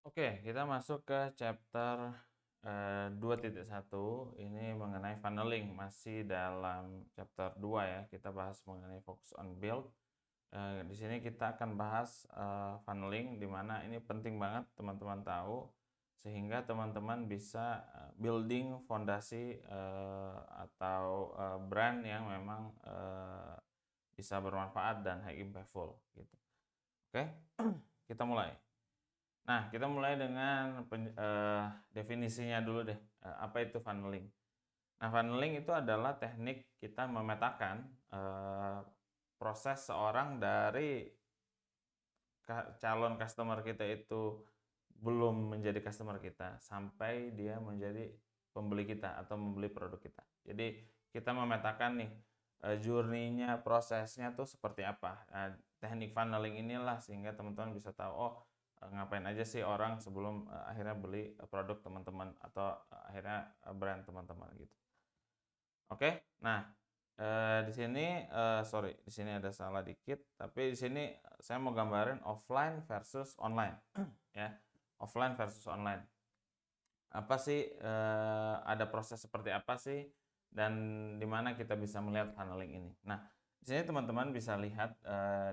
Oke, kita masuk ke chapter 2.1. Ini mengenai funneling, masih dalam chapter 2 ya. Kita bahas mengenai focus on build. Di sini kita akan bahas funneling, di mana ini penting banget teman-teman tahu sehingga teman-teman bisa building fondasi atau brand yang memang bisa bermanfaat dan high impactful gitu. Oke, kita mulai. Nah, kita mulai dengan definisinya dulu deh. Apa itu funneling? Nah, funneling itu adalah teknik kita memetakan proses seorang dari calon customer kita itu belum menjadi customer kita sampai dia menjadi pembeli kita atau membeli produk kita. Jadi kita memetakan nih journey-nya, prosesnya tuh seperti apa. Nah, teknik funneling inilah sehingga teman-teman bisa tahu, oh ngapain aja sih orang sebelum akhirnya beli produk teman-teman atau akhirnya brand teman-teman gitu. Oke, nah di sini di sini ada salah dikit, tapi di sini saya mau gambarin offline versus online ya, offline versus online. Apa sih ada proses seperti apa sih dan di mana kita bisa melihat funneling ini. Nah, di sini teman-teman bisa lihat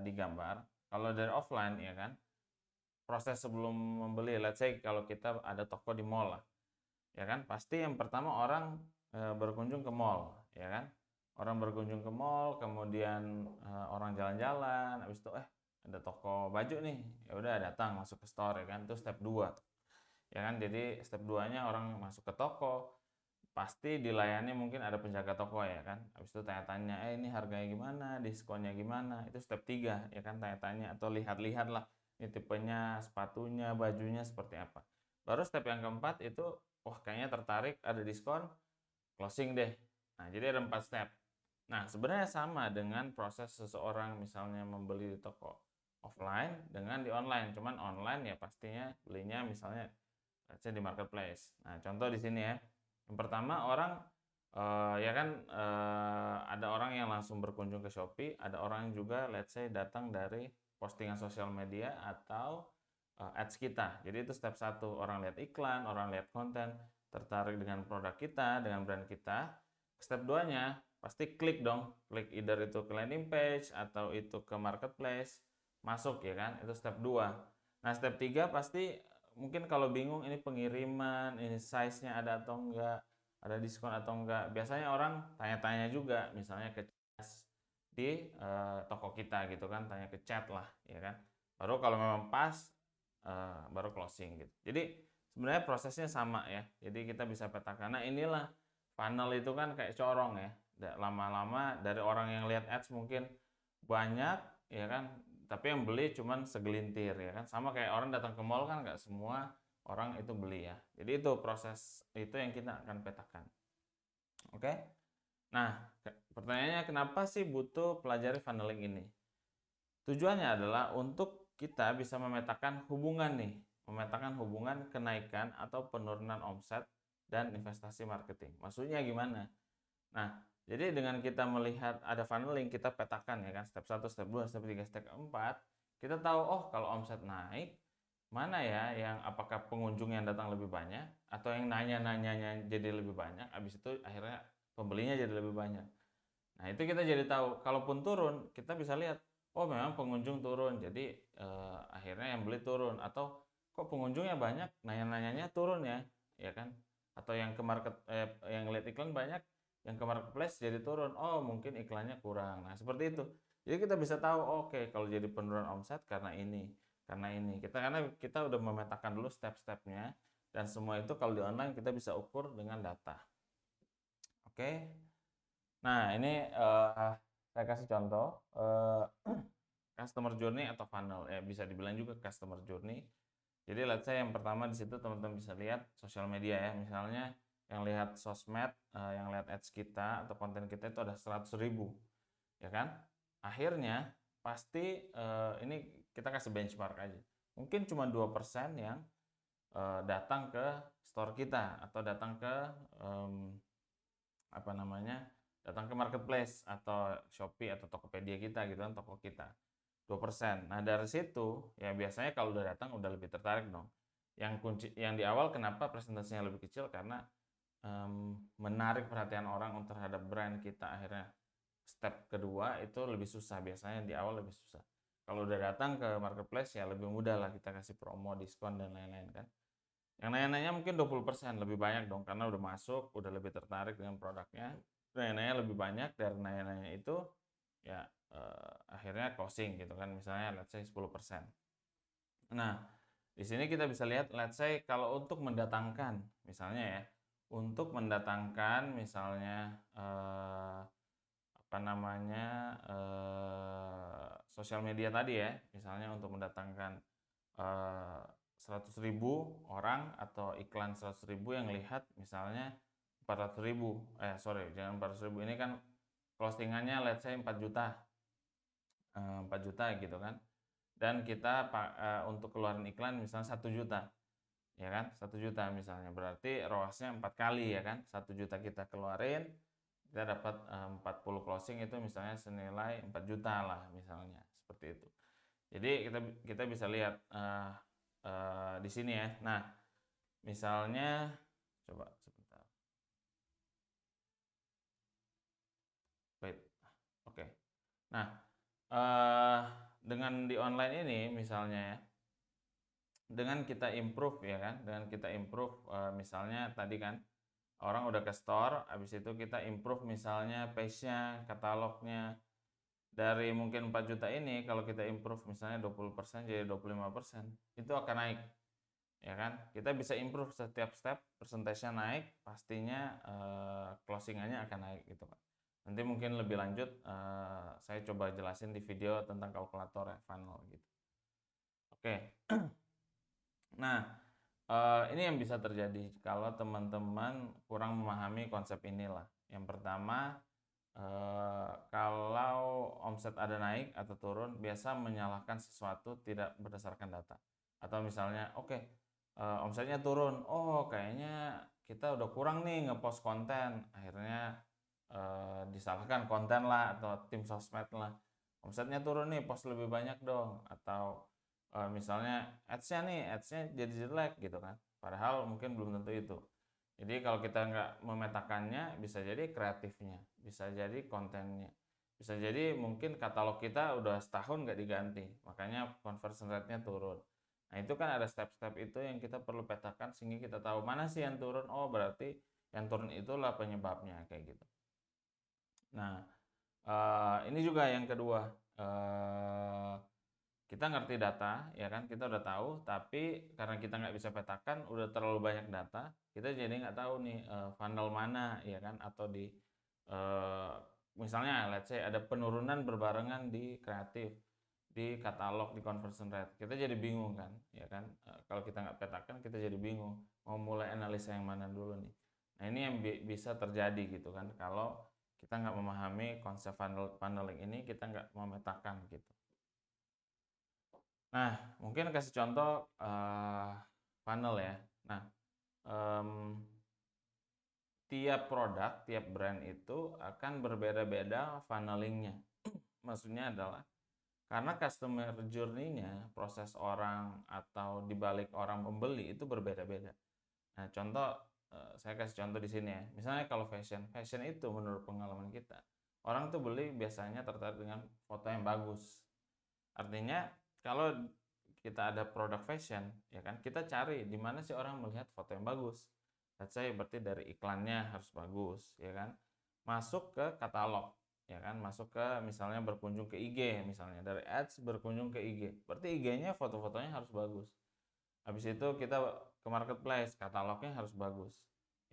di gambar kalau dari offline ya kan, proses sebelum membeli, let's say kalau kita ada toko di mall lah, ya kan, pasti yang pertama orang berkunjung ke mall, ya kan, orang berkunjung ke mall, kemudian orang jalan-jalan, habis itu ada toko baju nih, ya udah datang masuk ke store ya kan, itu step 2 ya kan. Jadi step 2-nya orang masuk ke toko, pasti dilayani mungkin ada penjaga toko ya kan, habis itu tanya-tanya ini harganya gimana, diskonnya gimana, itu step 3 ya kan, tanya-tanya atau lihat-lihat lah ini tipenya, sepatunya, bajunya seperti apa. Baru step yang keempat itu, wah kayaknya tertarik ada diskon, closing deh. Nah, jadi ada 4 step. Nah, sebenarnya sama dengan proses seseorang misalnya membeli di toko offline dengan di online, cuman online ya pastinya belinya misalnya let's say di marketplace. Nah, contoh di sini ya. Yang pertama orang ya kan ada orang yang langsung berkunjung ke Shopee, ada orang yang juga let's say datang dari postingan sosial media atau ads kita. Jadi itu step 1, orang lihat iklan, orang lihat konten, tertarik dengan produk kita, dengan brand kita. Step 2-nya pasti klik dong, klik either itu ke landing page atau itu ke marketplace, masuk ya kan, itu step 2. Nah, step 3 pasti mungkin kalau bingung ini pengiriman, ini size-nya ada atau enggak, ada diskon atau enggak. Biasanya orang tanya-tanya juga, misalnya ke di toko kita gitu kan, tanya ke chat lah, ya kan. Baru kalau memang pas, baru closing gitu. Jadi sebenarnya prosesnya sama ya. Jadi kita bisa petakan. Nah, inilah funnel itu kan kayak corong ya. Lama-lama dari orang yang lihat ads mungkin banyak ya kan, tapi yang beli cuman segelintir ya kan. Sama kayak orang datang ke mall kan nggak semua orang itu beli ya. Jadi itu proses itu yang kita akan petakan. Oke. Nah, pertanyaannya kenapa sih butuh pelajari funneling ini? Tujuannya adalah untuk kita bisa memetakan hubungan nih, memetakan hubungan kenaikan atau penurunan omset dan investasi marketing. Maksudnya gimana? Nah, jadi dengan kita melihat ada funneling, kita petakan ya kan, step 1, step 2, step 3, step 4, kita tahu oh kalau omset naik, mana ya yang apakah pengunjung yang datang lebih banyak atau yang nanya-nanyanya jadi lebih banyak, habis itu akhirnya pembelinya jadi lebih banyak. Nah, itu kita jadi tahu. Kalaupun turun, kita bisa lihat, oh memang pengunjung turun, jadi akhirnya yang beli turun. Atau kok pengunjungnya banyak, nanya-nanyanya turun ya, ya kan? Atau yang ke yang lihat iklan banyak, yang ke marketplace jadi turun. Oh mungkin iklannya kurang. Nah seperti itu. Jadi kita bisa tahu, oke kalau jadi penurunan omset karena ini, karena ini. Karena kita udah memetakan dulu step-stepnya, dan semua itu kalau di online kita bisa ukur dengan data. Oke. Nah, ini saya kasih contoh customer journey atau funnel ya, bisa dibilang juga customer journey. Jadi let's say yang pertama di situ teman-teman bisa lihat sosial media ya, misalnya yang lihat sosmed, yang lihat ads kita atau konten kita itu ada 100.000 ya kan. Akhirnya pasti ini kita kasih benchmark aja. Mungkin cuma 2% yang datang ke store kita atau datang ke apa namanya, datang ke marketplace atau Shopee atau Tokopedia kita gitu kan, toko kita 2%. Nah dari situ ya biasanya kalau udah datang udah lebih tertarik dong. Yang kunci yang di awal kenapa presentasinya lebih kecil, karena menarik perhatian orang terhadap brand kita. Akhirnya step kedua itu lebih susah, biasanya di awal lebih susah. Kalau udah datang ke marketplace ya lebih mudah lah, kita kasih promo, diskon dan lain-lain kan. Yang nanya-nanya mungkin 20% lebih banyak dong, karena udah masuk, udah lebih tertarik dengan produknya. Nanya-nanya lebih banyak, dari nanya-nanya itu ya akhirnya closing gitu kan, misalnya let's say 10%. Nah, di sini kita bisa lihat, let's say kalau untuk mendatangkan, misalnya ya, untuk mendatangkan misalnya apa namanya, sosial media tadi ya, misalnya untuk mendatangkan 100.000 orang atau iklan 100.000 yang lihat misalnya 400.000, sorry jangan 400.000, ini kan closingannya let's say 4 juta, 4 juta gitu kan. Dan kita untuk keluaran iklan misalnya 1 juta, ya kan, 1 juta misalnya, berarti ROAS-nya 4 kali ya kan, 1 juta kita keluarin, kita dapat 40 closing, itu misalnya senilai 4 juta lah misalnya, seperti itu. Jadi kita bisa lihat di sini ya. Nah, misalnya coba sebentar. Wait. Oke. Nah, dengan di online ini misalnya ya, dengan kita improve ya kan, dengan kita improve misalnya tadi kan orang udah ke store, habis itu kita improve misalnya page-nya, katalognya, dari mungkin 4 juta ini kalau kita improve misalnya 20% jadi 25%, itu akan naik ya kan. Kita bisa improve setiap step, persentasenya naik, pastinya closingannya akan naik gitu kan. Nanti mungkin lebih lanjut saya coba jelasin di video tentang kalkulator ya, funnel gitu. Oke. Nah, ini yang bisa terjadi kalau teman-teman kurang memahami konsep inilah. Yang pertama, kalau omset ada naik atau turun, biasa menyalahkan sesuatu tidak berdasarkan data. Atau misalnya, oke, omsetnya turun, oh kayaknya kita udah kurang nih ngepost konten, akhirnya disalahkan konten lah atau tim sosmed lah. Omsetnya turun nih, post lebih banyak dong. Atau misalnya ads-nya jadi jelek gitu kan, padahal mungkin belum tentu itu. Jadi kalau kita nggak memetakannya, bisa jadi kreatifnya, bisa jadi kontennya, bisa jadi mungkin katalog kita udah setahun nggak diganti, makanya conversion rate-nya turun. Nah itu kan ada step-step itu yang kita perlu petakan sehingga kita tahu mana sih yang turun, oh berarti yang turun itulah penyebabnya kayak gitu. Nah ini juga yang kedua, kita ngerti data ya kan, kita udah tahu, tapi karena kita nggak bisa petakan, udah terlalu banyak data, kita jadi nggak tahu nih funnel mana ya kan, atau di misalnya let's say ada penurunan berbarengan di kreatif, di katalog, di conversion rate, kita jadi bingung kan ya kan. Kalau kita nggak petakan, kita jadi bingung mau mulai analisa yang mana dulu nih. Nah ini yang bisa terjadi gitu kan, kalau kita nggak memahami konsep funneling ini, kita nggak memetakan gitu. Nah, mungkin kasih contoh funnel ya. Nah, tiap produk, tiap brand itu akan berbeda-beda funnelingnya. Maksudnya adalah karena customer journey-nya, proses orang atau dibalik orang membeli itu berbeda-beda. Nah, contoh saya kasih contoh di sini ya. Misalnya kalau fashion itu menurut pengalaman kita, orang tuh beli biasanya tertarik dengan foto yang bagus. Artinya kalau kita ada produk fashion ya kan, kita cari di mana sih orang melihat foto yang bagus. Let's say berarti dari iklannya harus bagus ya kan, masuk ke katalog ya kan, masuk ke misalnya berkunjung ke IG, misalnya dari ads berkunjung ke IG, berarti IG-nya foto-fotonya harus bagus. Habis itu kita ke marketplace, katalognya harus bagus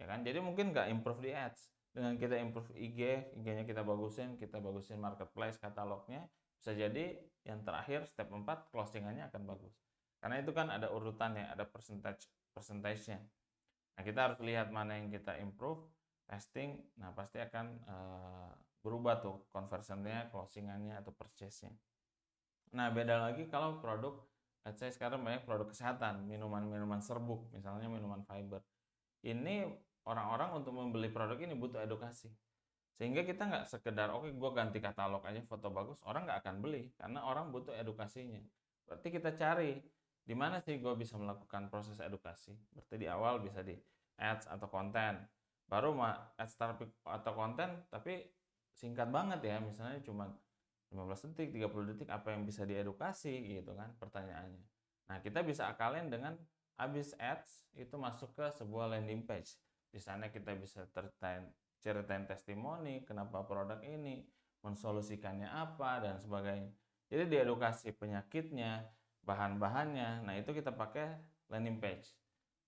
ya kan. Jadi mungkin nggak improve di ads, dengan kita improve IG-nya kita bagusin marketplace, katalognya, bisa jadi yang terakhir step 4 closingannya akan bagus. Karena itu kan ada urutannya, ada percentage-nya. Nah, kita harus lihat mana yang kita improve, testing, nah pasti akan berubah tuh conversionnya, closingannya atau purchase-nya. Nah, beda lagi kalau produk, let's say sekarang banyak produk kesehatan, minuman-minuman serbuk, misalnya minuman fiber. Ini orang-orang untuk membeli produk ini butuh edukasi. Sehingga kita nggak sekedar, oke gue ganti katalog aja foto bagus, orang nggak akan beli, karena orang butuh edukasinya. Berarti kita cari di mana sih gue bisa melakukan proses edukasi? Berarti di awal bisa di ads atau konten. Baru ads atau konten tapi singkat banget ya, misalnya cuma 15 detik, 30 detik, apa yang bisa diedukasi gitu kan pertanyaannya. Nah, kita bisa akalin dengan habis ads itu masuk ke sebuah landing page. Di sana kita bisa ceritain testimoni, kenapa produk ini, mensolusikannya apa, dan sebagainya. Jadi diedukasi penyakitnya, bahan-bahannya. Nah, itu kita pakai landing page.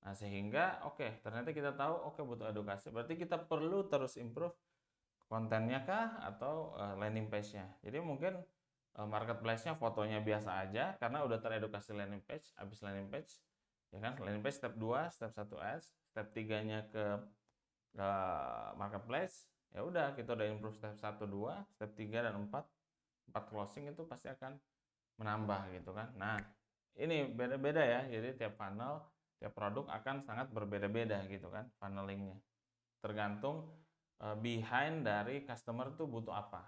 Nah, sehingga ternyata kita tahu butuh edukasi. Berarti kita perlu terus improve kontennya kah atau landing page-nya. Jadi mungkin marketplace-nya fotonya biasa aja karena udah teredukasi landing page, habis landing page ya kan, landing page step 2, step 1 ads, step 3-nya ke marketplace, ya udah kita udah improve step 1, 2, step 3 dan 4 closing itu pasti akan menambah gitu kan. Nah, ini beda-beda ya. Jadi tiap funnel, tiap produk akan sangat berbeda-beda gitu kan funnelingnya. Tergantung behind dari customer tuh butuh apa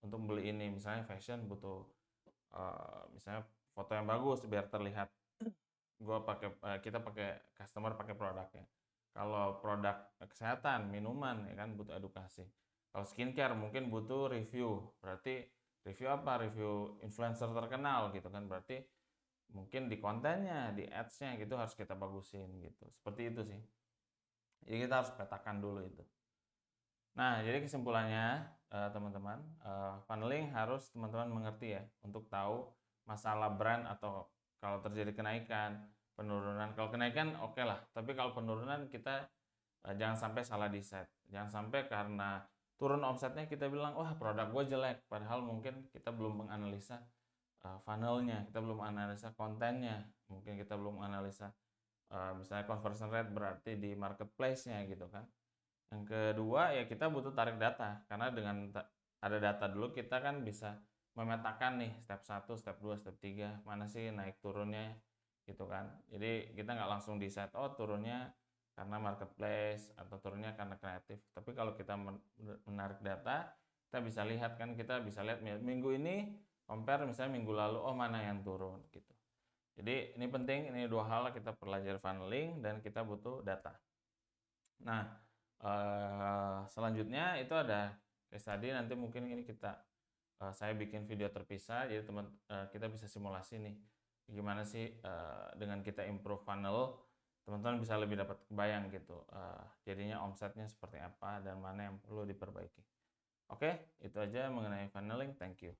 untuk beli ini. Misalnya fashion butuh misalnya foto yang bagus biar terlihat kita pakai customer pakai produknya. Kalau produk kesehatan, minuman ya kan butuh edukasi. Kalau skincare mungkin butuh review. Berarti review apa? Review influencer terkenal gitu kan. Berarti mungkin di kontennya, di ads-nya gitu harus kita bagusin gitu. Seperti itu sih. Jadi kita harus petakan dulu itu. Nah, jadi kesimpulannya teman-teman, funneling harus teman-teman mengerti ya untuk tahu masalah brand atau kalau terjadi kenaikan, penurunan. Kalau kenaikan oke lah, tapi kalau penurunan kita jangan sampai salah di set. Jangan sampai karena turun omsetnya kita bilang, wah produk gue jelek. Padahal mungkin kita belum menganalisa funnelnya, kita belum analisa kontennya, mungkin kita belum analisa misalnya conversion rate berarti di marketplace-nya gitu kan. Yang kedua ya kita butuh tarik data, karena dengan ada data dulu kita kan bisa memetakan nih step 1, step 2, step 3, mana sih naik turunnya gitu kan. Jadi kita nggak langsung di set, turunnya karena marketplace atau turunnya karena kreatif. Tapi kalau kita menarik data, kita bisa lihat kan, kita bisa lihat minggu ini compare misalnya minggu lalu, mana yang turun gitu. Jadi ini penting, ini dua hal kita pelajari funneling dan kita butuh data. Nah, selanjutnya itu ada case study, nanti mungkin ini saya bikin video terpisah, jadi kita bisa simulasi nih gimana sih dengan kita improve funnel, teman-teman bisa lebih dapat kebayang gitu jadinya omsetnya seperti apa dan mana yang perlu diperbaiki. Oke, itu aja mengenai funneling. Thank you.